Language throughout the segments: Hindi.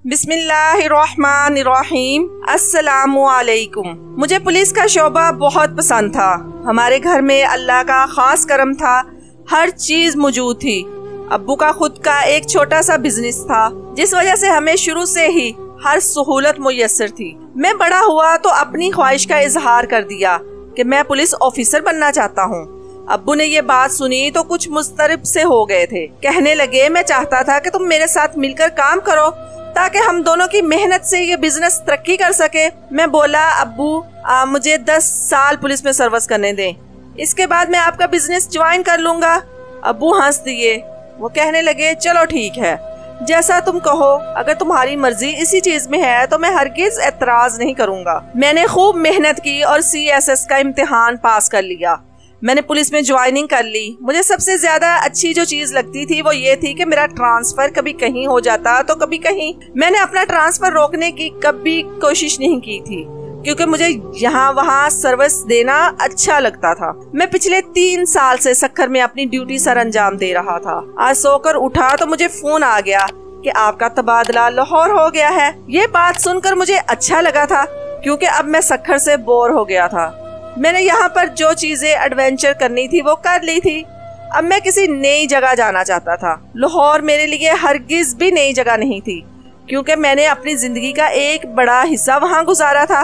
बिस्मिल्लाहिर्रहमानिर्रहीम। अस्सलामुअलैकुम। मुझे पुलिस का शोबा बहुत पसंद था। हमारे घर में अल्लाह का खास करम था, हर चीज मौजूद थी। अब्बू का खुद का एक छोटा सा बिजनेस था, जिस वजह से हमें शुरू से ही हर सहूलत मुयस्सर थी। मैं बड़ा हुआ तो अपनी ख्वाहिश का इजहार कर दिया कि मैं पुलिस ऑफिसर बनना चाहता हूँ। अब्बू ने ये बात सुनी तो कुछ मुस्तरब से हो गए थे। कहने लगे, मैं चाहता था कि तुम मेरे साथ मिलकर काम करो ताकि हम दोनों की मेहनत से ये बिजनेस तरक्की कर सके। मैं बोला, अब्बू मुझे 10 साल पुलिस में सर्विस करने दें, इसके बाद मैं आपका बिजनेस ज्वाइन कर लूंगा। अब्बू हंस दिए। वो कहने लगे, चलो ठीक है, जैसा तुम कहो। अगर तुम्हारी मर्जी इसी चीज में है तो मैं हरगिज एतराज नहीं करूंगा। मैंने खूब मेहनत की और CSS का इम्तिहान पास कर लिया। मैंने पुलिस में ज्वाइनिंग कर ली। मुझे सबसे ज्यादा अच्छी जो चीज लगती थी वो ये थी कि मेरा ट्रांसफर कभी कहीं हो जाता तो कभी कहीं। मैंने अपना ट्रांसफर रोकने की कभी कोशिश नहीं की थी, क्योंकि मुझे यहाँ वहाँ सर्विस देना अच्छा लगता था। मैं पिछले 3 साल से सक्खर में अपनी ड्यूटी सर अंजाम दे रहा था। आज सोकर उठा तो मुझे फोन आ गया कि आपका तबादला लाहौर हो गया है। ये बात सुनकर मुझे अच्छा लगा था, क्योंकि अब मैं सक्खर से बोर हो गया था। मैंने यहाँ पर जो चीजें एडवेंचर करनी थी वो कर ली थी। अब मैं किसी नई जगह जाना चाहता था। लाहौर मेरे लिए हरगिज भी नई जगह नहीं थी, क्योंकि मैंने अपनी जिंदगी का एक बड़ा हिस्सा वहाँ गुजारा था।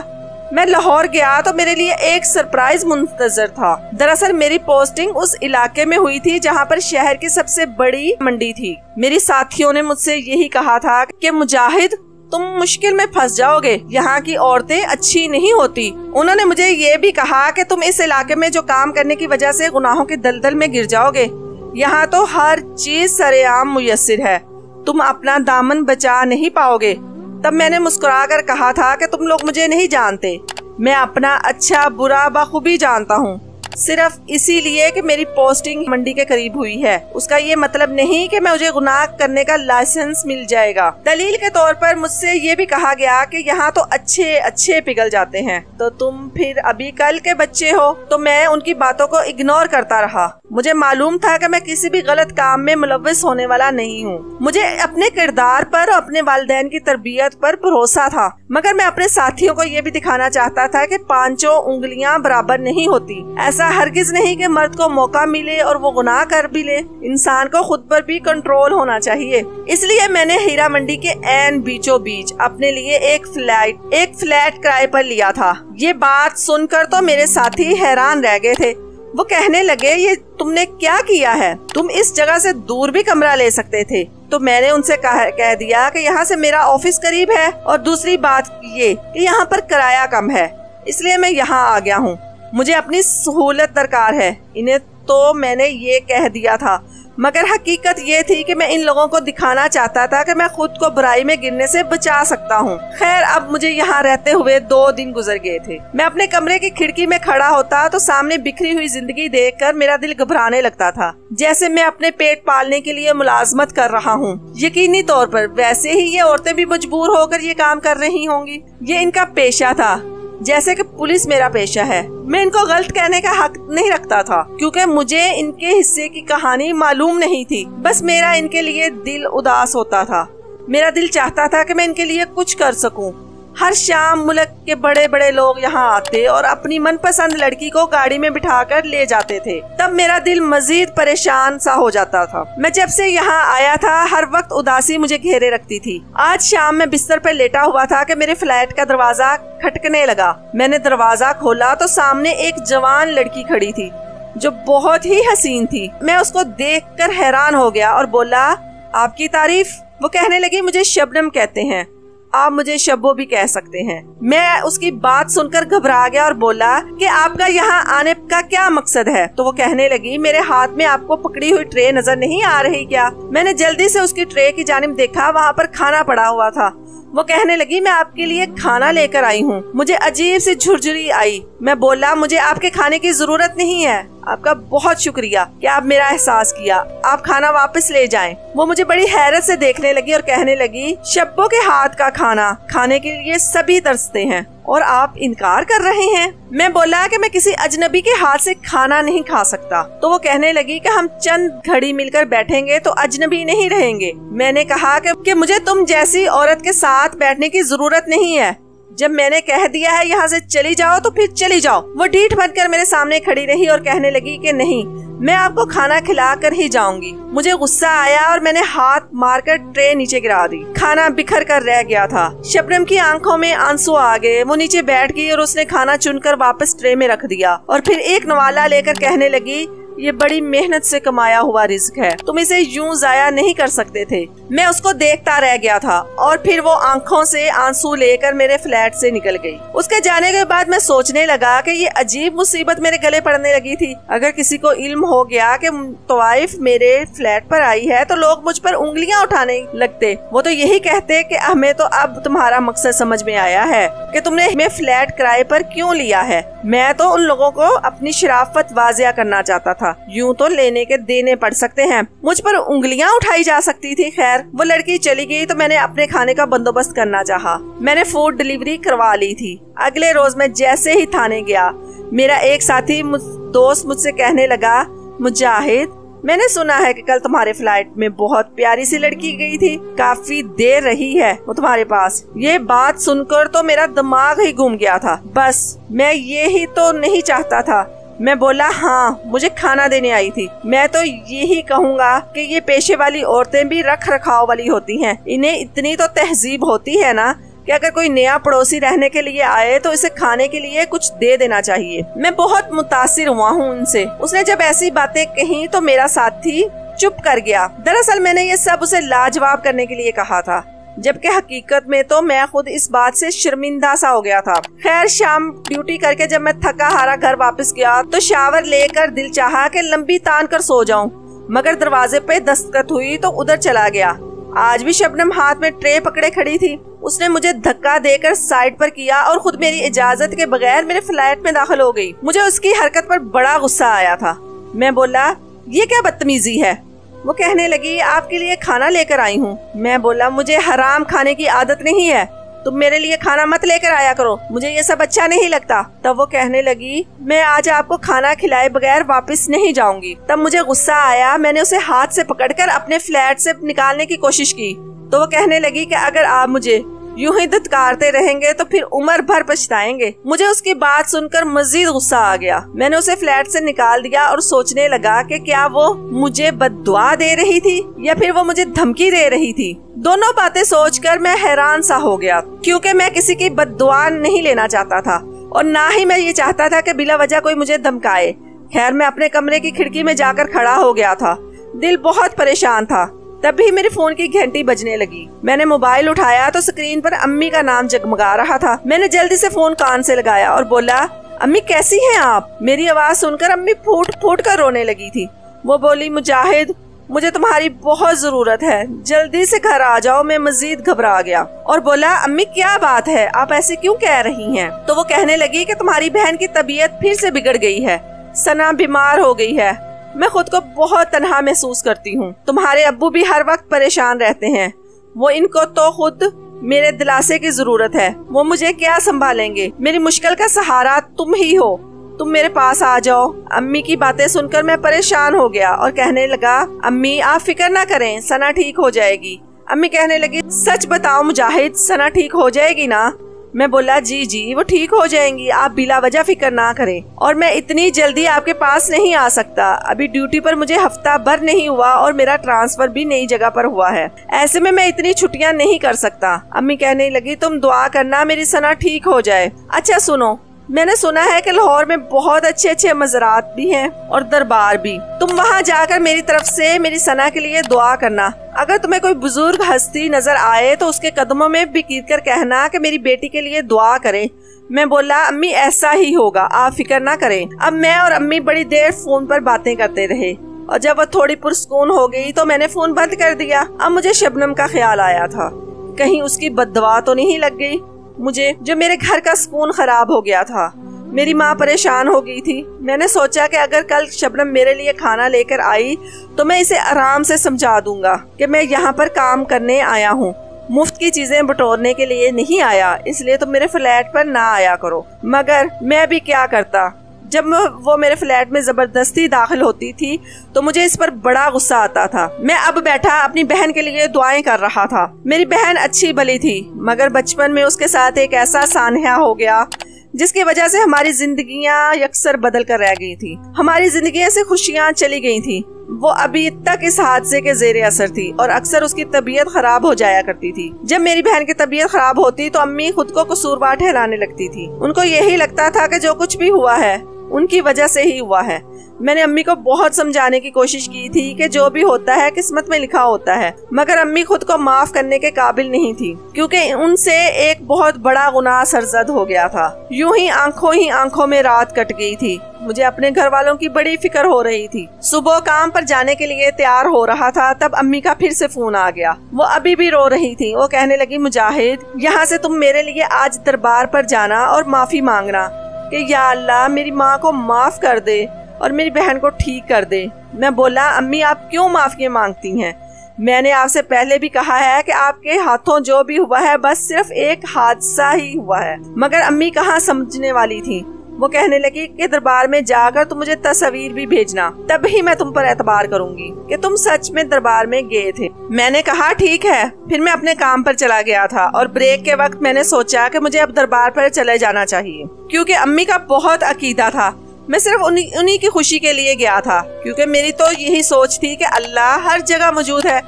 मैं लाहौर गया तो मेरे लिए एक सरप्राइज मुंतजर था। दरअसल मेरी पोस्टिंग उस इलाके में हुई थी जहाँ पर शहर की सबसे बड़ी मंडी थी। मेरी साथियों ने मुझसे यही कहा था कि मुजाहिद, तुम मुश्किल में फंस जाओगे, यहाँ की औरतें अच्छी नहीं होती। उन्होंने मुझे ये भी कहा कि तुम इस इलाके में जो काम करने की वजह से गुनाहों के दलदल में गिर जाओगे। यहाँ तो हर चीज सरेआम मुयस्सर है, तुम अपना दामन बचा नहीं पाओगे। तब मैंने मुस्कुराकर कहा था कि तुम लोग मुझे नहीं जानते, मैं अपना अच्छा बुरा बखूबी जानता हूँ। सिर्फ इसीलिए कि मेरी पोस्टिंग मंडी के करीब हुई है, उसका ये मतलब नहीं कि मुझे गुनाह करने का लाइसेंस मिल जाएगा। दलील के तौर पर मुझसे ये भी कहा गया कि यहाँ तो अच्छे पिघल जाते हैं, तो तुम फिर अभी कल के बच्चे हो। तो मैं उनकी बातों को इग्नोर करता रहा। मुझे मालूम था कि मैं किसी भी गलत काम में मुलव्विस होने वाला नहीं हूँ। मुझे अपने किरदार पर, अपने वालिदैन की तरबियत पर भरोसा था, मगर मैं अपने साथियों को ये भी दिखाना चाहता था कि 5 उंगलियां बराबर नहीं होती। ऐसा हरगिज नहीं कि मर्द को मौका मिले और वो गुनाह कर भी ले। इंसान को खुद पर भी कंट्रोल होना चाहिए। इसलिए मैंने हीरा मंडी के ऐन बीचों बीच अपने लिए एक फ्लैट किराए पर लिया था। ये बात सुनकर तो मेरे साथी हैरान रह गए थे। वो कहने लगे, ये तुमने क्या किया है? तुम इस जगह से दूर भी कमरा ले सकते थे। तो मैंने उनसे कह दिया कि यहाँ से मेरा ऑफिस करीब है, और दूसरी बात ये कि यहाँ पर किराया कम है, इसलिए मैं यहाँ आ गया हूँ। मुझे अपनी सहूलत दरकार है। इन्हें तो मैंने ये कह दिया था, मगर हकीकत ये थी कि मैं इन लोगों को दिखाना चाहता था कि मैं खुद को बुराई में गिरने से बचा सकता हूँ। खैर, अब मुझे यहाँ रहते हुए 2 दिन गुजर गए थे। मैं अपने कमरे की खिड़की में खड़ा होता तो सामने बिखरी हुई जिंदगी देखकर मेरा दिल घबराने लगता था, जैसे मैं अपने पेट पालने के लिए मुलाजमत कर रहा हूँ। यकीनी तौर पर वैसे ही ये औरतें भी मजबूर होकर ये काम कर रही होंगी। ये इनका पेशा था, जैसे कि पुलिस मेरा पेशा है। मैं इनको गलत कहने का हक नहीं रखता था, क्योंकि मुझे इनके हिस्से की कहानी मालूम नहीं थी। बस मेरा इनके लिए दिल उदास होता था। मेरा दिल चाहता था कि मैं इनके लिए कुछ कर सकूं। हर शाम मुल्क के बड़े बड़े लोग यहाँ आते और अपनी मनपसंद लड़की को गाड़ी में बिठाकर ले जाते थे। तब मेरा दिल मजीद परेशान सा हो जाता था। मैं जब से यहाँ आया था हर वक्त उदासी मुझे घेरे रखती थी। आज शाम मैं बिस्तर पर लेटा हुआ था कि मेरे फ्लैट का दरवाजा खटकने लगा। मैंने दरवाजा खोला तो सामने एक जवान लड़की खड़ी थी जो बहुत ही हसीन थी। मैं उसको देखकर हैरान हो गया और बोला, आपकी तारीफ? वो कहने लगी, मुझे शबनम कहते हैं, आप मुझे शब्बो भी कह सकते हैं। मैं उसकी बात सुनकर घबरा गया और बोला कि आपका यहाँ आने का क्या मकसद है? तो वो कहने लगी, मेरे हाथ में आपको पकड़ी हुई ट्रे नजर नहीं आ रही क्या? मैंने जल्दी से उसकी ट्रे की जानिब देखा, वहाँ पर खाना पड़ा हुआ था। वो कहने लगी, मैं आपके लिए खाना लेकर आई हूँ। मुझे अजीब सी झुरझुरी आई। मैं बोला, मुझे आपके खाने की जरूरत नहीं है। आपका बहुत शुक्रिया कि आप मेरा एहसास किया, आप खाना वापस ले जाएं। वो मुझे बड़ी हैरत से देखने लगी और कहने लगी, शब्बों के हाथ का खाना खाने के लिए सभी तरसते हैं, और आप इनकार कर रहे हैं। मैं बोला कि मैं किसी अजनबी के हाथ से खाना नहीं खा सकता। तो वो कहने लगी कि हम चंद घड़ी मिलकर बैठेंगे तो अजनबी नहीं रहेंगे। मैंने कहा कि मुझे तुम जैसी औरत के साथ बैठने की जरूरत नहीं है। जब मैंने कह दिया है यहाँ से चली जाओ तो फिर चली जाओ। वो ढीठ बनकर मेरे सामने खड़ी रही और कहने लगी कि नहीं, मैं आपको खाना खिला कर ही जाऊंगी। मुझे गुस्सा आया और मैंने हाथ मारकर ट्रे नीचे गिरा दी। खाना बिखर कर रह गया था। शबनम की आंखों में आंसू आ गए। वो नीचे बैठ गई और उसने खाना चुनकर वापस ट्रे में रख दिया और फिर एक नवाला लेकर कहने लगी, ये बड़ी मेहनत से कमाया हुआ रिस्क है, तुम इसे यूं जाया नहीं कर सकते थे। मैं उसको देखता रह गया था और फिर वो आंखों से आंसू लेकर मेरे फ्लैट से निकल गई। उसके जाने के बाद मैं सोचने लगा कि ये अजीब मुसीबत मेरे गले पड़ने लगी थी। अगर किसी को इल्म हो गया कि तवाइफ मेरे फ्लैट पर आई है तो लोग मुझ पर उंगलियां उठाने लगते। वो तो यही कहते कि हमें तो अब तुम्हारा मकसद समझ में आया है कि तुमने हमें फ्लैट किराए पर क्यों लिया है। मैं तो उन लोगों को अपनी शराफत वाजिया करना चाहता था। यूं तो लेने के देने पड़ सकते हैं, मुझ पर उंगलियां उठाई जा सकती थी। खैर वो लड़की चली गई तो मैंने अपने खाने का बंदोबस्त करना चाहा। मैंने फूड डिलीवरी करवा ली थी। अगले रोज मैं जैसे ही थाने गया, मेरा एक साथी दोस्त मुझसे कहने लगा, मुजाहिद, मैंने सुना है कि कल तुम्हारे फ्लाइट में बहुत प्यारी सी लड़की गई थी, काफी देर रही है वो तुम्हारे पास। ये बात सुनकर तो मेरा दिमाग ही घूम गया था। बस मैं ये ही तो नहीं चाहता था। मैं बोला, हाँ, मुझे खाना देने आई थी। मैं तो यही कहूँगा कि ये पेशे वाली औरतें भी रख रखाव वाली होती हैं। इन्हें इतनी तो तहजीब होती है ना कि अगर कोई नया पड़ोसी रहने के लिए आए तो इसे खाने के लिए कुछ दे देना चाहिए। मैं बहुत मुतासिर हुआ हूँ उनसे। उसने जब ऐसी बातें कही तो मेरा साथी चुप कर गया। दरअसल मैंने ये सब उसे लाजवाब करने के लिए कहा था, जबकि हकीकत में तो मैं खुद इस बात से शर्मिंदा सा हो गया था। खैर शाम ड्यूटी करके जब मैं थका हारा घर वापस गया तो शावर लेकर दिल चाहा कि लंबी तान कर सो जाऊं, मगर दरवाजे पे दस्तक हुई तो उधर चला गया। आज भी शबनम हाथ में ट्रे पकड़े खड़ी थी। उसने मुझे धक्का देकर साइड पर किया और खुद मेरी इजाजत के बगैर मेरे फ्लैट में दाखिल हो गई। मुझे उसकी हरकत पर बड़ा गुस्सा आया था। मैं बोला, ये क्या बदतमीजी है। वो कहने लगी, आपके लिए खाना लेकर आई हूँ। मैं बोला, मुझे हराम खाने की आदत नहीं है, तुम मेरे लिए खाना मत लेकर आया करो, मुझे ये सब अच्छा नहीं लगता। तब वो कहने लगी, मैं आज आपको खाना खिलाए बगैर वापस नहीं जाऊंगी। तब मुझे गुस्सा आया। मैंने उसे हाथ से पकड़कर अपने फ्लैट से निकालने की कोशिश की तो वो कहने लगी कि अगर आप मुझे यूं ही धुतकारते रहेंगे तो फिर उम्र भर पछताएंगे। मुझे उसकी बात सुनकर मजीद गुस्सा आ गया। मैंने उसे फ्लैट से निकाल दिया और सोचने लगा कि क्या वो मुझे बद्दुआ दे रही थी या फिर वो मुझे धमकी दे रही थी। दोनों बातें सोचकर मैं हैरान सा हो गया, क्योंकि मैं किसी की बद्दुआ नहीं लेना चाहता था और ना ही मैं ये चाहता था कि बिला वजह कोई मुझे धमकाए। खैर मैं अपने कमरे की खिड़की में जाकर खड़ा हो गया था। दिल बहुत परेशान था। तभी मेरे फोन की घंटी बजने लगी। मैंने मोबाइल उठाया तो स्क्रीन पर अम्मी का नाम जगमगा रहा था। मैंने जल्दी से फोन कान से लगाया और बोला, अम्मी कैसी हैं आप। मेरी आवाज सुनकर अम्मी फूट फूट कर रोने लगी थी। वो बोली, मुजाहिद, मुझे तुम्हारी बहुत जरूरत है, जल्दी से घर आ जाओ। मैं मजीद घबरा गया और बोला, अम्मी क्या बात है, आप ऐसे क्यों कह रही हैं। तो वो कहने लगी कि तुम्हारी बहन की तबीयत फिर से बिगड़ गई है, सना बीमार हो गई है। मैं खुद को बहुत तन्हा महसूस करती हूँ। तुम्हारे अब्बू भी हर वक्त परेशान रहते हैं। वो इनको तो खुद मेरे दिलासे की जरूरत है। वो मुझे क्या संभालेंगे। मेरी मुश्किल का सहारा तुम ही हो, तुम मेरे पास आ जाओ। अम्मी की बातें सुनकर मैं परेशान हो गया और कहने लगा, अम्मी आप फिक्र ना करें, सना ठीक हो जाएगी। अम्मी कहने लगी, सच बताओ मुजाहिद, सना ठीक हो जाएगी ना। मैं बोला, जी जी वो ठीक हो जाएंगी, आप बिला वजह फिक्र ना करें। और मैं इतनी जल्दी आपके पास नहीं आ सकता। अभी ड्यूटी पर मुझे हफ्ता भर नहीं हुआ और मेरा ट्रांसफर भी नई जगह पर हुआ है। ऐसे में मैं इतनी छुट्टियां नहीं कर सकता। अम्मी कहने लगी, तुम दुआ करना मेरी सना ठीक हो जाए। अच्छा सुनो, मैंने सुना है कि लाहौर में बहुत अच्छे अच्छे मज़ारात भी हैं और दरबार भी। तुम वहाँ जाकर मेरी तरफ से मेरी सना के लिए दुआ करना। अगर तुम्हें कोई बुजुर्ग हस्ती नजर आए तो उसके कदमों में बिकीर कर कहना कि मेरी बेटी के लिए दुआ करें। मैं बोला, अम्मी ऐसा ही होगा, आप फिक्र ना करें। अब मैं और अम्मी बड़ी देर फोन पर बातें करते रहे और जब वो थोड़ी पुरस्कून हो गई तो मैंने फोन बंद कर दिया। अब मुझे शबनम का ख्याल आया था, कहीं उसकी बददुआ तो नहीं लग गई मुझे, जो मेरे घर का सुकून खराब हो गया था। मेरी माँ परेशान हो गई थी। मैंने सोचा कि अगर कल शबनम मेरे लिए खाना लेकर आई तो मैं इसे आराम से समझा दूंगा कि मैं यहाँ पर काम करने आया हूँ। मुफ्त की चीजें बटोरने के लिए नहीं आया, इसलिए तुम मेरे फ्लैट पर ना आया करो। मगर मैं भी क्या करता, जब वो मेरे फ्लैट में जबरदस्ती दाखिल होती थी तो मुझे इस पर बड़ा गुस्सा आता था। मैं अब बैठा अपनी बहन के लिए दुआएं कर रहा था। मेरी बहन अच्छी भली थी, मगर बचपन में उसके साथ एक ऐसा सानहा हो गया जिसकी वजह से हमारी जिंदगियां यकसर बदल कर रह गई थी। हमारी जिंदगियों से खुशियां चली गई थी। वो अभी तक इस हादसे के जेरे असर थी और अक्सर उसकी तबीयत खराब हो जाया करती थी। जब मेरी बहन की तबीयत खराब होती तो अम्मी खुद को कसूरवार ठहराने लगती थी। उनको यही लगता था कि जो कुछ भी हुआ है उनकी वजह से ही हुआ है। मैंने अम्मी को बहुत समझाने की कोशिश की थी कि जो भी होता है किस्मत में लिखा होता है, मगर अम्मी खुद को माफ करने के काबिल नहीं थी, क्योंकि उनसे एक बहुत बड़ा गुनाह सरजद हो गया था। यूं ही आंखों में रात कट गई थी। मुझे अपने घर वालों की बड़ी फिक्र हो रही थी। सुबह काम पर जाने के लिए तैयार हो रहा था, तब अम्मी का फिर से फोन आ गया। वो अभी भी रो रही थी। वो कहने लगी, मुजाहिद, यहाँ से तुम मेरे लिए आज दरबार पर जाना और माफी मांगना कि या अल्लाह मेरी माँ को माफ कर दे और मेरी बहन को ठीक कर दे। मैं बोला, अम्मी आप क्यों माफी मांगती हैं? मैंने आपसे पहले भी कहा है कि आपके हाथों जो भी हुआ है बस सिर्फ एक हादसा ही हुआ है। मगर अम्मी कहाँ समझने वाली थी। वो कहने लगी कि दरबार में जाकर तुम मुझे तस्वीर भी भेजना, तभी मैं तुम पर एतबार करूंगी कि तुम सच में दरबार में गए थे। मैंने कहा ठीक है। फिर मैं अपने काम पर चला गया था और ब्रेक के वक्त मैंने सोचा कि मुझे अब दरबार पर चले जाना चाहिए, क्योंकि अम्मी का बहुत अकीदा था। मैं सिर्फ उन्हीं की खुशी के लिए गया था, क्योंकि मेरी तो यही सोच थी कि अल्लाह हर जगह मौजूद है।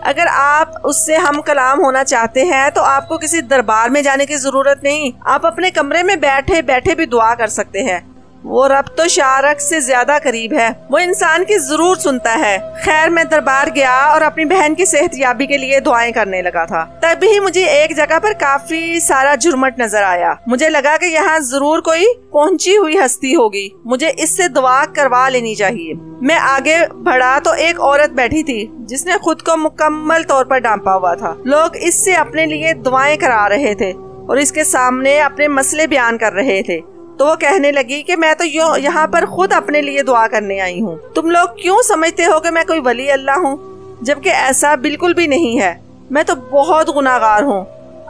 अगर आप उससे हम कलाम होना चाहते हैं तो आपको किसी दरबार में जाने की जरूरत नहीं, आप अपने कमरे में बैठे बैठे भी दुआ कर सकते हैं। वो रब तो शारक से ज्यादा करीब है, वो इंसान की जरूर सुनता है। खैर, मैं दरबार गया और अपनी बहन की सेहतयाबी के लिए दुआएं करने लगा था। तभी मुझे एक जगह पर काफी सारा झुरमट नजर आया। मुझे लगा कि यहाँ जरूर कोई पहुंची हुई हस्ती होगी, मुझे इससे दुआ करवा लेनी चाहिए। मैं आगे बढ़ा तो एक औरत बैठी थी जिसने खुद को मुकम्मल तौर पर ढांपा हुआ था। लोग इससे अपने लिए दुआएं करा रहे थे और इसके सामने अपने मसले बयान कर रहे थे। तो वो कहने लगी कि मैं तो यहाँ पर खुद अपने लिए दुआ करने आई हूँ। तुम लोग क्यों समझते हो कि मैं कोई वली अल्लाह हूँ, जबकि ऐसा बिल्कुल भी नहीं है। मैं तो बहुत गुनाहगार हूँ।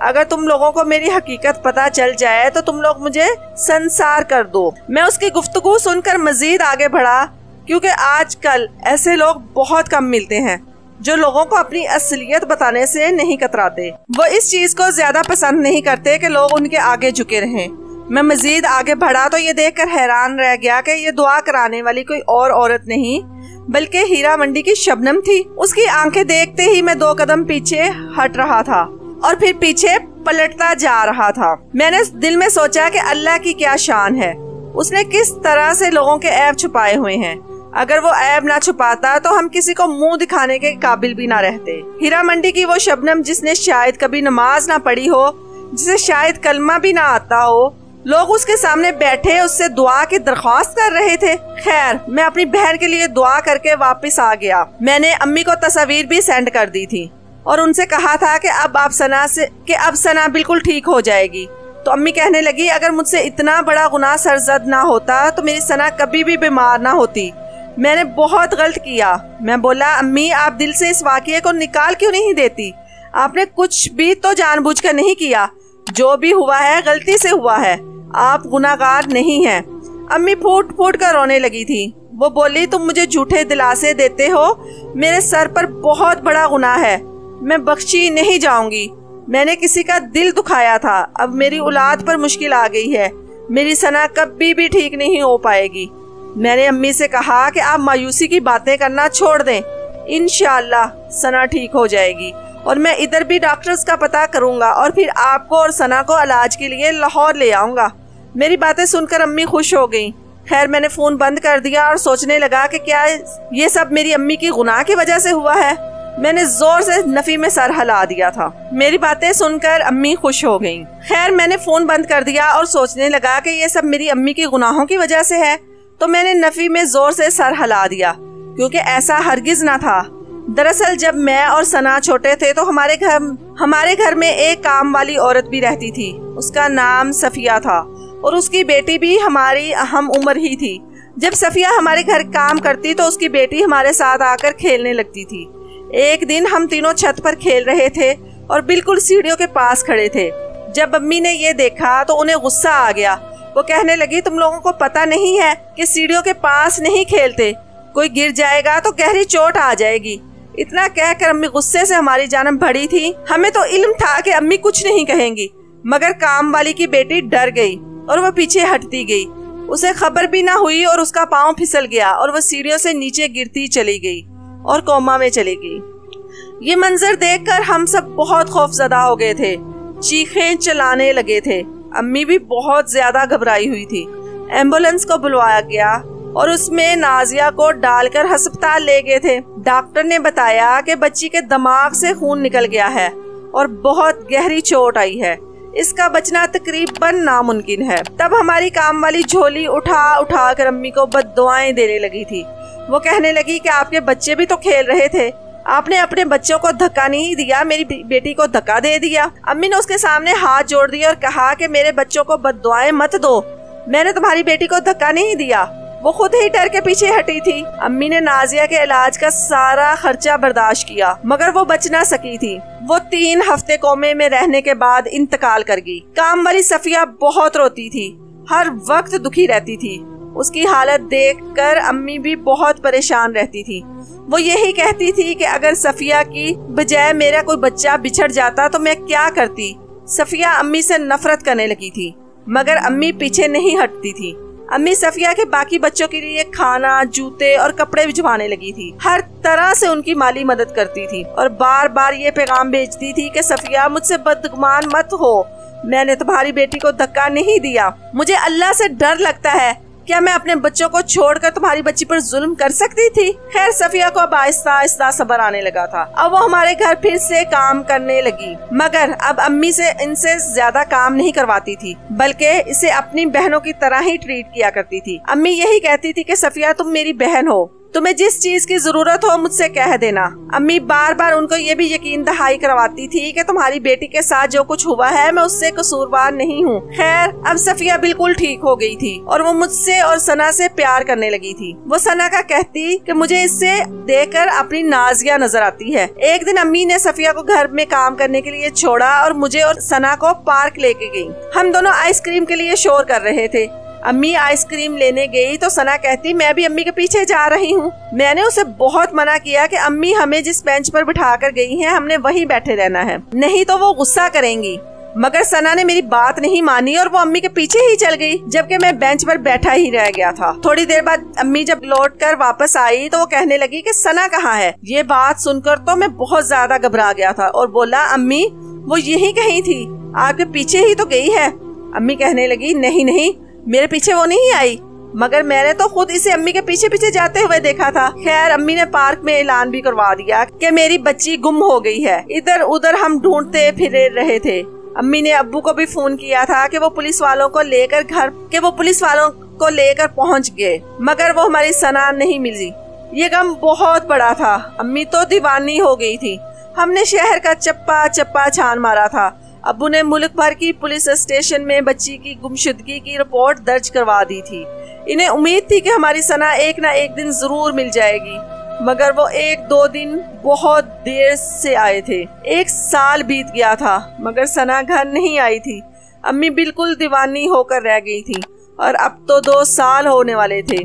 अगर तुम लोगों को मेरी हकीकत पता चल जाए तो तुम लोग मुझे संसार कर दो। मैं उसकी गुफ्तगू सुनकर मजीद आगे बढ़ा, क्योंकि आजकल ऐसे लोग बहुत कम मिलते हैं जो लोगों को अपनी असलियत बताने से नहीं कतराते। वो इस चीज को ज्यादा पसंद नहीं करते कि लोग उनके आगे झुके रहें। मैं मजीद आगे बढ़ा तो ये देखकर हैरान रह गया कि ये दुआ कराने वाली कोई और औरत नहीं बल्कि हीरा मंडी की शबनम थी। उसकी आंखें देखते ही मैं 2 कदम पीछे हट रहा था और फिर पीछे पलटता जा रहा था। मैंने दिल में सोचा कि अल्लाह की क्या शान है, उसने किस तरह से लोगों के ऐब छुपाए हुए हैं। अगर वो ऐब ना छुपाता तो हम किसी को मुंह दिखाने के काबिल भी ना रहते। हीरा मंडी की वो शबनम जिसने शायद कभी नमाज ना पढ़ी हो, जिसे शायद कलमा भी ना आता हो, लोग उसके सामने बैठे उससे दुआ की दरख्वास्त कर रहे थे। खैर, मैं अपनी बहन के लिए दुआ करके वापस आ गया। मैंने अम्मी को तस्वीर भी सेंड कर दी थी और उनसे कहा था कि अब सना बिल्कुल ठीक हो जाएगी। तो अम्मी कहने लगी, अगर मुझसे इतना बड़ा गुनाह सरजद ना होता तो मेरी सना कभी भी बीमार ना होती। मैंने बहुत गलत किया। मैं बोला, अम्मी आप दिल से इस वाक़ये को निकाल क्यों नहीं देती? आपने कुछ भी तो जानबूझकर नहीं किया। जो भी हुआ है गलती से हुआ है, आप गुनाहगार नहीं हैं। अम्मी फूट फूट कर रोने लगी थी। वो बोली, तुम मुझे झूठे दिलासे देते हो, मेरे सर पर बहुत बड़ा गुनाह है, मैं बख्शी नहीं जाऊंगी। मैंने किसी का दिल दुखाया था, अब मेरी औलाद पर मुश्किल आ गई है, मेरी सना कभी भी ठीक नहीं हो पाएगी। मैंने अम्मी से कहा कि आप मायूसी की बातें करना छोड़ दें, इंशाअल्लाह सना ठीक हो जाएगी और मैं इधर भी डॉक्टर्स का पता करूंगा और फिर आपको और सना को इलाज के लिए लाहौर ले आऊंगा। मेरी बातें सुनकर अम्मी खुश हो गईं। खैर, मैंने फोन बंद कर दिया और सोचने लगा कि क्या ये सब मेरी अम्मी की गुनाह की वजह से हुआ है। मैंने जोर से नफी में सर हिला दिया था। मेरी बातें सुनकर अम्मी खुश हो गईं। खैर, मैंने फोन बंद कर दिया और सोचने लगा कि ये सब मेरी अम्मी की गुनाहों की वजह से है, तो मैंने नफी में जोर से सर हिला दिया, क्योंकि ऐसा हरगिज ना था। दरअसल जब मैं और सना छोटे थे तो हमारे घर में एक काम वाली औरत भी रहती थी। उसका नाम सफिया था और उसकी बेटी भी हमारी हम उम्र ही थी। जब सफिया हमारे घर काम करती तो उसकी बेटी हमारे साथ आकर खेलने लगती थी। एक दिन हम तीनों छत पर खेल रहे थे और बिल्कुल सीढ़ियों के पास खड़े थे। जब अम्मी ने ये देखा तो उन्हें गुस्सा आ गया। वो कहने लगी, तुम लोगों को पता नहीं है कि सीढ़ियों के पास नहीं खेलते, कोई गिर जाएगा तो गहरी चोट आ जाएगी। इतना कहकर अम्मी गुस्से से हमारी जानब बढ़ी थी। हमें तो इल्म था कि अम्मी कुछ नहीं कहेंगी, मगर काम वाली की बेटी डर गई और वह पीछे हटती गई। उसे खबर भी ना हुई और उसका पाँव फिसल गया और वह सीढ़ियों से नीचे गिरती चली गई और कोमा में चली गई। ये मंजर देखकर हम सब बहुत खौफजदा हो गए थे, चीखें चलाने लगे थे। अम्मी भी बहुत ज्यादा घबराई हुई थी। एम्बुलेंस को बुलवाया गया और उसमें नाजिया को डालकर अस्पताल ले गए थे। डॉक्टर ने बताया कि बच्ची के दिमाग से खून निकल गया है और बहुत गहरी चोट आई है। इसका बचना तकरीबन नामुमकिन है। तब हमारी काम वाली झोली उठा उठा कर अम्मी को बद्दुआएं देने लगी थी। वो कहने लगी कि आपके बच्चे भी तो खेल रहे थे, आपने अपने बच्चों को धक्का नहीं दिया, मेरी बेटी को धक्का दे दिया। अम्मी ने उसके सामने हाथ जोड़ दिया और कहा कि मेरे बच्चों को बद्दुआएं मत दो, मैंने तुम्हारी बेटी को धक्का नहीं दिया। वो खुद ही डर के पीछे हटी थी। अम्मी ने नाजिया के इलाज का सारा खर्चा बर्दाश्त किया, मगर वो बच ना सकी थी। वो 3 हफ्ते कोमे में रहने के बाद इंतकाल कर गई। काम वाली सफिया बहुत रोती थी, हर वक्त दुखी रहती थी। उसकी हालत देखकर अम्मी भी बहुत परेशान रहती थी। वो यही कहती थी कि अगर सफिया की बजाय मेरा कोई बच्चा बिछड़ जाता तो मैं क्या करती। सफिया अम्मी से नफरत करने लगी थी, मगर अम्मी पीछे नहीं हटती थी। अम्मी सफिया के बाकी बच्चों के लिए खाना, जूते और कपड़े भिजवाने लगी थी। हर तरह से उनकी माली मदद करती थी और बार बार ये पैगाम भेजती थी कि सफिया मुझसे बदगुमान मत हो, मैंने तुम्हारी बेटी को धक्का नहीं दिया। मुझे अल्लाह से डर लगता है, क्या मैं अपने बच्चों को छोड़कर तुम्हारी बच्ची पर जुल्म कर सकती थी। खैर सफिया को अब आहिस्ता आहिस्ता सब्र आने लगा था। अब वो हमारे घर फिर से काम करने लगी, मगर अब अम्मी से इनसे ज्यादा काम नहीं करवाती थी, बल्कि इसे अपनी बहनों की तरह ही ट्रीट किया करती थी। अम्मी यही कहती थी कि सफिया तुम मेरी बहन हो, तुम्हें जिस चीज की जरूरत हो मुझसे कह देना। अम्मी बार बार उनको ये भी यकीन दहाई करवाती थी कि तुम्हारी बेटी के साथ जो कुछ हुआ है मैं उससे कसूरवार नहीं हूँ। खैर अब सफिया बिल्कुल ठीक हो गई थी और वो मुझसे और सना से प्यार करने लगी थी। वो सना का कहती कि मुझे इससे देखकर अपनी नाजिया नजर आती है। एक दिन अम्मी ने सफिया को घर में काम करने के लिए छोड़ा और मुझे और सना को पार्क लेके गई। हम दोनों आइसक्रीम के लिए शोर कर रहे थे। अम्मी आइसक्रीम लेने गई तो सना कहती मैं भी अम्मी के पीछे जा रही हूँ। मैंने उसे बहुत मना किया कि अम्मी हमें जिस बेंच पर बिठा कर गई हैं हमने वहीं बैठे रहना है, नहीं तो वो गुस्सा करेंगी। मगर सना ने मेरी बात नहीं मानी और वो अम्मी के पीछे ही चल गई, जबकि मैं बेंच पर बैठा ही रह गया था। थोड़ी देर बाद अम्मी जब लौट कर वापस आई तो वो कहने लगी कि सना कहाँ है। ये बात सुनकर तो मैं बहुत ज्यादा घबरा गया था और बोला अम्मी वो यही कहीं थी, आपके पीछे ही तो गई है। अम्मी कहने लगी नहीं नहीं, मेरे पीछे वो नहीं आई, मगर मैंने तो खुद इसे अम्मी के पीछे पीछे जाते हुए देखा था। खैर अम्मी ने पार्क में ऐलान भी करवा दिया कि मेरी बच्ची गुम हो गई है। इधर उधर हम ढूंढते फिर रहे थे। अम्मी ने अब्बू को भी फोन किया था कि वो पुलिस वालों को लेकर पहुंच गए, मगर वो हमारी सना नहीं मिली। ये गम बहुत बड़ा था। अम्मी तो दीवानी हो गई थी। हमने शहर का चप्पा चप्पा छान मारा था। अब्बू ने मुल्क भर की पुलिस स्टेशन में बच्ची की गुमशुदगी की रिपोर्ट दर्ज करवा दी थी। इन्हें उम्मीद थी कि हमारी सना एक ना एक दिन जरूर मिल जाएगी, मगर वो 1-2 दिन बहुत देर से आए थे। 1 साल बीत गया था मगर सना घर नहीं आई थी। अम्मी बिल्कुल दीवानी होकर रह गई थी और अब तो 2 साल होने वाले थे।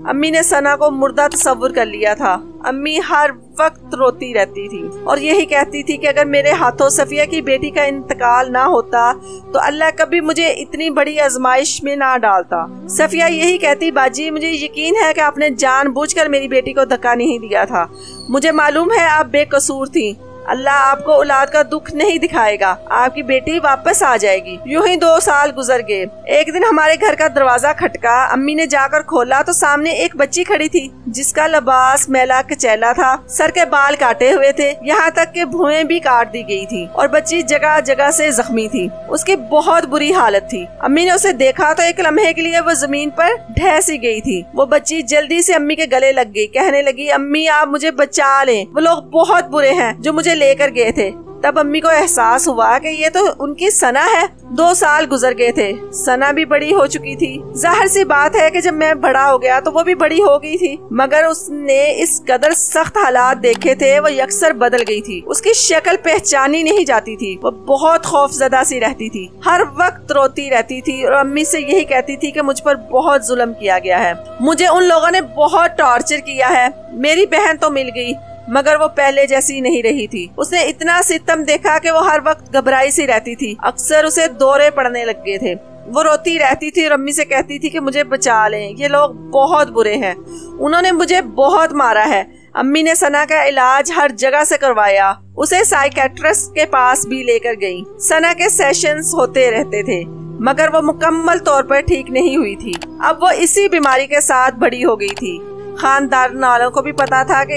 अम्मी ने सना को मुर्दा तस्वुर कर लिया था। अम्मी हर वक्त रोती रहती थी और यही कहती थी कि अगर मेरे हाथों सफिया की बेटी का इंतकाल ना होता तो अल्लाह कभी मुझे इतनी बड़ी आजमाइश में ना डालता। सफिया यही कहती बाजी मुझे यकीन है कि आपने जानबूझकर मेरी बेटी को धक्का नहीं दिया था, मुझे मालूम है आप बेकसूर थी। अल्लाह आपको औलाद का दुख नहीं दिखाएगा, आपकी बेटी वापस आ जाएगी। यूं ही 2 साल गुजर गए। एक दिन हमारे घर का दरवाजा खटका। अम्मी ने जाकर खोला तो सामने एक बच्ची खड़ी थी जिसका लिबास मैला कचैला था, सर के बाल काटे हुए थे, यहाँ तक के भुएं भी काट दी गई थी और बच्ची जगह जगह से जख्मी थी। उसकी बहुत बुरी हालत थी। अम्मी ने उसे देखा तो एक लम्हे के लिए वो जमीन पर ढह सी गई थी। वो बच्ची जल्दी से अम्मी के गले लग गई, कहने लगी अम्मी आप मुझे बचा लें, वो लोग बहुत बुरे हैं जो मुझे लेकर गए थे तब अम्मी को एहसास हुआ कि ये तो उनकी सना है। 2 साल गुजर गए थे, सना भी बड़ी हो चुकी थी। जाहिर सी बात है कि जब मैं बड़ा हो गया तो वो भी बड़ी हो गई थी, मगर उसने इस कदर सख्त हालात देखे थे, वो यकसर बदल गई थी। उसकी शक्ल पहचानी नहीं जाती थी, वो बहुत खौफजदा सी रहती थी, हर वक्त रोती रहती थी और अम्मी से यही कहती थी कि मुझ पर बहुत जुल्म किया गया है, मुझे उन लोगों ने बहुत टॉर्चर किया है। मेरी बहन तो मिल गई मगर वो पहले जैसी नहीं रही थी। उसने इतना सितम देखा कि वो हर वक्त घबराई सी रहती थी, अक्सर उसे दौरे पड़ने लग गए थे। वो रोती रहती थी और अम्मी से कहती थी कि मुझे बचा लें, ये लोग बहुत बुरे हैं, उन्होंने मुझे बहुत मारा है। अम्मी ने सना का इलाज हर जगह से करवाया, उसे साइकेट्रिस्ट के पास भी लेकर गई। सना के सेशंस होते रहते थे मगर वो मुकम्मल तौर पर ठीक नहीं हुई थी। अब वो इसी बीमारी के साथ बड़ी हो गई थी। खानदान वालों को भी पता था कि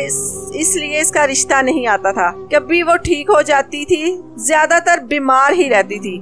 इसलिए इसका रिश्ता नहीं आता था। कभी वो ठीक हो जाती थी, ज्यादातर बीमार ही रहती थी।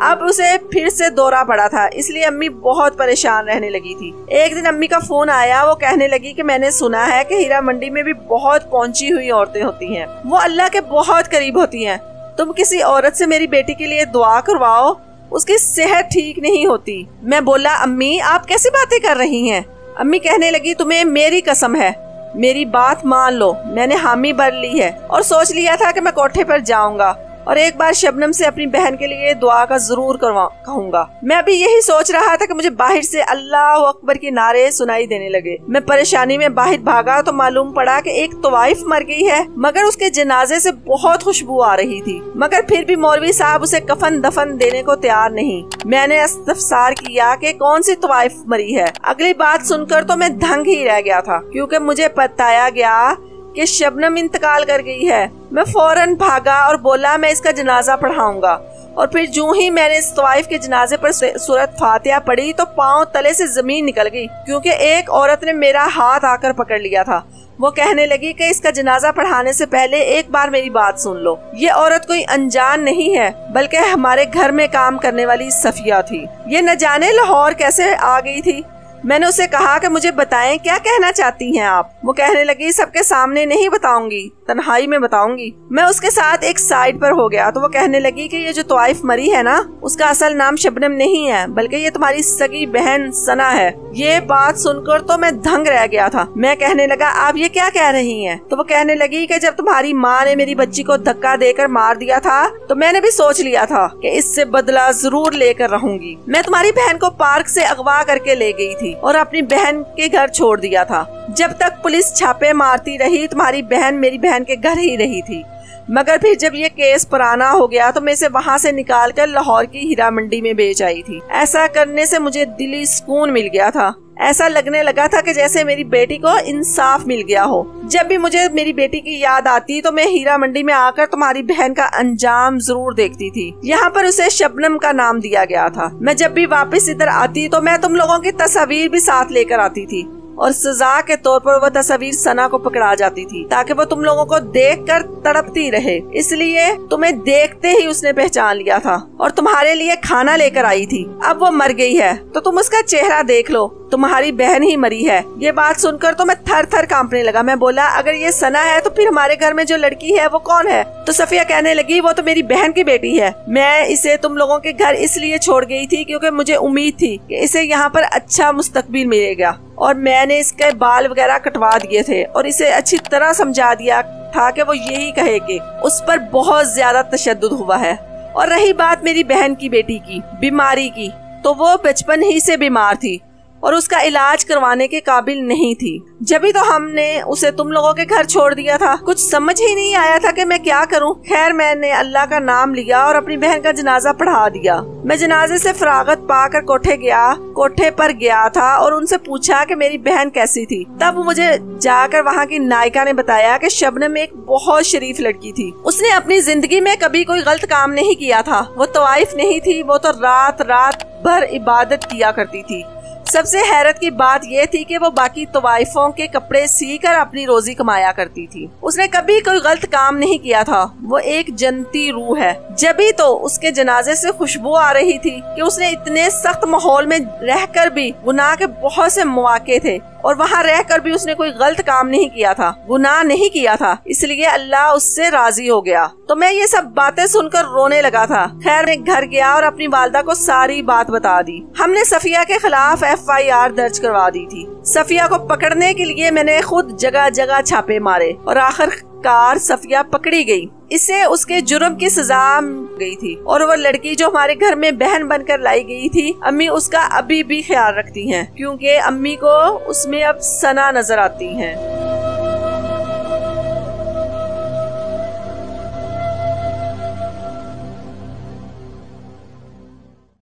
अब उसे फिर से दौरा पड़ा था, इसलिए अम्मी बहुत परेशान रहने लगी थी। एक दिन अम्मी का फोन आया, वो कहने लगी कि मैंने सुना है कि हीरा मंडी में भी बहुत पहुंची हुई औरतें होती हैं, वो अल्लाह के बहुत करीब होती हैं। तुम किसी औरत से मेरी बेटी के लिए दुआ करवाओ, उसकी सेहत ठीक नहीं होती। मैं बोला, अम्मी आप कैसी बातें कर रही हैं? अम्मी कहने लगी, तुम्हें मेरी कसम है, मेरी बात मान लो। मैंने हामी भर ली है और सोच लिया था कि मैं कोठे पर जाऊंगा और एक बार शबनम से अपनी बहन के लिए दुआ का जरूर कहूंगा। मैं अभी यही सोच रहा था कि मुझे बाहर से अल्लाह अकबर के नारे सुनाई देने लगे। मैं परेशानी में बाहर भागा तो मालूम पड़ा कि एक तवाइफ मर गई है, मगर उसके जनाजे से बहुत खुशबू आ रही थी। मगर फिर भी मौलवी साहब उसे कफन दफन देने को तैयार नहीं। मैंने इस्तफसार किया कि कौन सी तवाइफ मरी है। अगली बात सुनकर तो मैं दंग ही रह गया था, क्योंकि मुझे बताया गया कि शबनम इंतकाल कर गई है। मैं फौरन भागा और बोला मैं इसका जनाजा पढ़ाऊंगा। और फिर जो ही मैंने इस तवाइफ के जनाजे पर सूरत फातिहा पढ़ी तो पांव तले से जमीन निकल गई, क्योंकि एक औरत ने मेरा हाथ आकर पकड़ लिया था। वो कहने लगी कि इसका जनाजा पढ़ाने से पहले एक बार मेरी बात सुन लो। ये औरत कोई अनजान नहीं है, बल्कि हमारे घर में काम करने वाली सफिया थी। ये न जाने लाहौर कैसे आ गई थी। मैंने उसे कहा कि मुझे बताएं क्या कहना चाहती हैं आप। वो कहने लगी, सबके सामने नहीं बताऊंगी, तन्हाई में बताऊंगी। मैं उसके साथ एक साइड पर हो गया तो वो कहने लगी कि ये जो तवाइफ मरी है ना, उसका असल नाम शबनम नहीं है, बल्कि ये तुम्हारी सगी बहन सना है। ये बात सुनकर तो मैं दंग रह गया था। मैं कहने लगा, आप ये क्या कह रही हैं? तो वो कहने लगी कि जब तुम्हारी माँ ने मेरी बच्ची को धक्का देकर मार दिया था तो मैंने भी सोच लिया था कि इससे बदला जरूर लेकर रहूंगी। मैं तुम्हारी बहन को पार्क से अगवा करके ले गई थी और अपनी बहन के घर छोड़ दिया था। जब तक पुलिस छापे मारती रही तुम्हारी बहन मेरी बहन के घर ही रही थी, मगर फिर जब ये केस पुराना हो गया तो मैं इसे वहाँ से निकाल कर लाहौर की हीरा मंडी में बेच आई थी। ऐसा करने से मुझे दिली सुकून मिल गया था। ऐसा लगने लगा था कि जैसे मेरी बेटी को इंसाफ मिल गया हो। जब भी मुझे मेरी बेटी की याद आती तो मैं हीरा मंडी में आकर तुम्हारी बहन का अंजाम जरूर देखती थी। यहाँ पर उसे शबनम का नाम दिया गया था। मैं जब भी वापस इधर आती तो मैं तुम लोगों की तस्वीर भी साथ लेकर आती थी और सजा के तौर पर वह तस्वीर सना को पकड़ा जाती थी ताकि वो तुम लोगों को देखकर तड़पती रहे। इसलिए तुम्हें देखते ही उसने पहचान लिया था और तुम्हारे लिए खाना लेकर आई थी। अब वो मर गई है तो तुम उसका चेहरा देख लो, तुम्हारी बहन ही मरी है। ये बात सुनकर तो मैं थर थर कांपने लगा। मैं बोला, अगर ये सना है तो फिर हमारे घर में जो लड़की है वो कौन है? तो सफिया कहने लगी, वो तो मेरी बहन की बेटी है। मैं इसे तुम लोगों के घर इसलिए छोड़ गई थी क्योंकि मुझे उम्मीद थी कि इसे यहाँ पर अच्छा मुस्तकबिल मिलेगा और मैंने इसके बाल वगैरह कटवा दिए थे और इसे अच्छी तरह समझा दिया था कि वो यही कहे कि उस पर बहुत ज्यादा तशद्दुद हुआ है। और रही बात मेरी बहन की बेटी की बीमारी की, तो वो बचपन ही से बीमार थी और उसका इलाज करवाने के काबिल नहीं थी। जब भी तो हमने उसे तुम लोगों के घर छोड़ दिया था। कुछ समझ ही नहीं आया था कि मैं क्या करूं। खैर मैंने अल्लाह का नाम लिया और अपनी बहन का जनाजा पढ़ा दिया। मैं जनाजे से फरागत पाकर कोठे पर गया था और उनसे पूछा कि मेरी बहन कैसी थी। तब मुझे जाकर वहाँ की नायिका ने बताया कि शबनम एक बहुत शरीफ लड़की थी। उसने अपनी जिंदगी में कभी कोई गलत काम नहीं किया था। वो तवाइफ नहीं थी, वो तो रात रात भर इबादत किया करती थी। सबसे हैरत की बात यह थी कि वो बाकी तवाइफों के कपड़े सीकर अपनी रोजी कमाया करती थी। उसने कभी कोई गलत काम नहीं किया था। वो एक जन्नती रूह है। जब भी तो उसके जनाजे से खुशबू आ रही थी कि उसने इतने सख्त माहौल में रहकर भी गुनाह के बहुत से मौके थे। और वहाँ रहकर भी उसने कोई गलत काम नहीं किया था, गुनाह नहीं किया था, इसलिए अल्लाह उससे राजी हो गया। तो मैं ये सब बातें सुनकर रोने लगा था। खैर मैं घर गया और अपनी वालिदा को सारी बात बता दी। हमने सफिया के खिलाफ FIR दर्ज करवा दी थी। सफिया को पकड़ने के लिए मैंने खुद जगह जगह छापे मारे और आखिरकार सफिया पकड़ी गई। इससे उसके जुर्म की सजा गई थी और वो लड़की जो हमारे घर में बहन बनकर लाई गई थी, अम्मी उसका अभी भी ख्याल रखती हैं, क्योंकि अम्मी को उसमें अब सना नजर आती हैं।